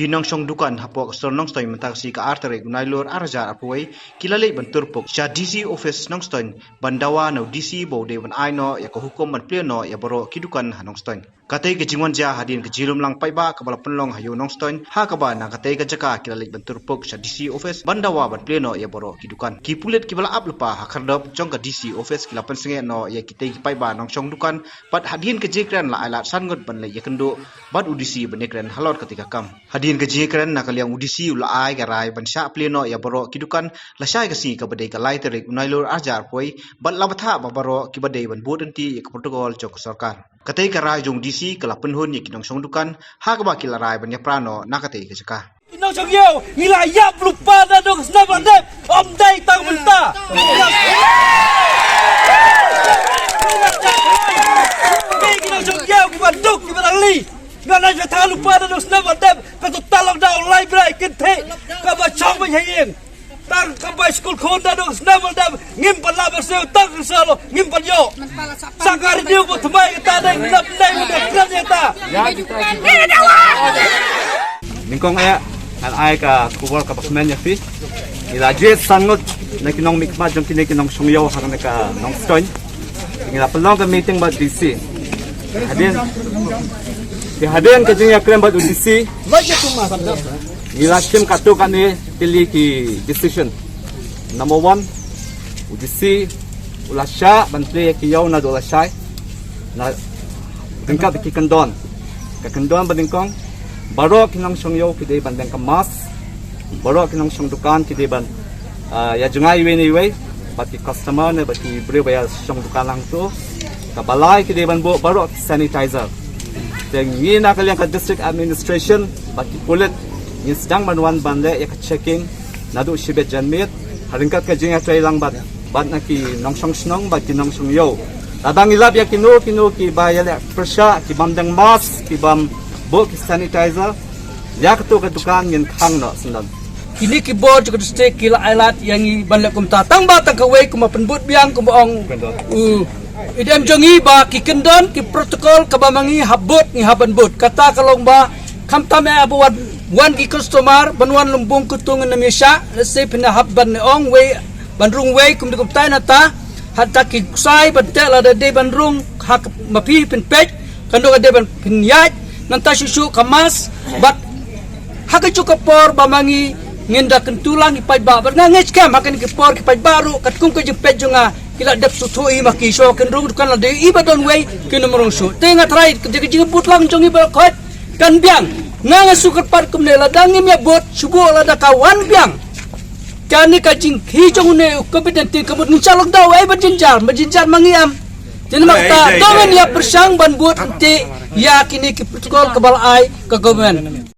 kinong song dukan hapok nong stoin mentaksi ka artere gunailor arja apuai kilale benturpuk cha DC office nong stoin bandawa no DC bode ban aino ya ko hukum ban pleno ya boro kidukan hanong stoin katai ke jingon ja hadin ke jilum lang paiba kabala penlong hayu nong stoin ha kaba na katai ke jaka kilale benturpuk cha DC office bandawa ban pleno ya boro kidukan kipulet kibala ap lupa hakardop jong ka DC office kilapan senge no ya kitai ki paiba nong song dukan pat hadin ke jekran la alat sangot ban le yakendo bad udisi benekran halor ketika kam hadin ke jekran na kaliang udisi ula ai garai ban sha pleno ya boro kidukan la shai ka si ka badai ka lai terik unailor ajar poi bat labatha ba baro ki badai ban bodenti ka protokol jok sarkar katai ka rai jong DC kala penhun ye kinong song dukan ha ka ba kila rai ban ya prano na katai ke jaka Inong song yau hilayap lupa na dong snabandep om dai tang menta Inong song yau kubanduk di barangli ngana jata lupa na dong snabandep katu talong da online brai kente ka ba chong ba yeng tang ka ba school khon da dong snabandep ngim pala ba se tang salo ngim pal yo sakar dio ko thmai ta dai nap dai mo de ta Ningkong aya ai ka kubor ka pasmen ya fi ila jet sangot na kinong mikma jong kinong sungyaw hang na ka nong stoin ila pelong ka meeting ba DC hadin ka jing ya krem ba DC ila tim ka to kani pili ki decision number 1 DC ulasha bantle ki yaw na dola shai na tingkat ki kandon ka kandon ba ningkong baro kinong sungyaw kidai bandang kamas baro kinong sung dukan kidai ban ya jungai weni we bati customer ne bati bre ya sung dukan lang to kabalai kidai ban bo baro sanitizer deng ni na kaliang ka district administration bati pulit ni sedang banwan bande ya ka checking nadu sibet janmit haringkat ka jinga trai lang bat na ki nong sung snong bati nong sungyaw ladang ilap ya kinu ki bayal persya ki bandang mas ki bam bo ki sanitizer yak to ka dukan ngin khang no sandan kini ki board ko stay kila alat yang i banle kum ta tang ba tang kawai kum penbut biang kum ong idem jongi ba ki kendon ki protokol ka ba mangi habut ni haban but kata kalong ba kam ta me abuat wan ki customer banwan lumbung kutung na misha let's pina habban ni ong we banrung we kum kum tai na ta hatta ki sai badela da de banrung hak mapi pin pej kando ka de ban pin yaj nanta susu kamas bat haka cukup por bamangi nginda kentulang ipai ba berna ngecam hakan ki por ki pai baru kat kum ke jepet junga kila dep sutui maki so ken rung kan la de ibadon wei ken nomorong su tenga trai ke jing putlang jongi ba khot kan biang nganga sukat par kum ne la dangi me bot subo la da kawan biang kani ka jing hi jong ne kompetenti kebut ncalok da wei bajinjar mangiam jadi makta domen ya persang ban buat nanti ya kini ki protokol kebal ai ke government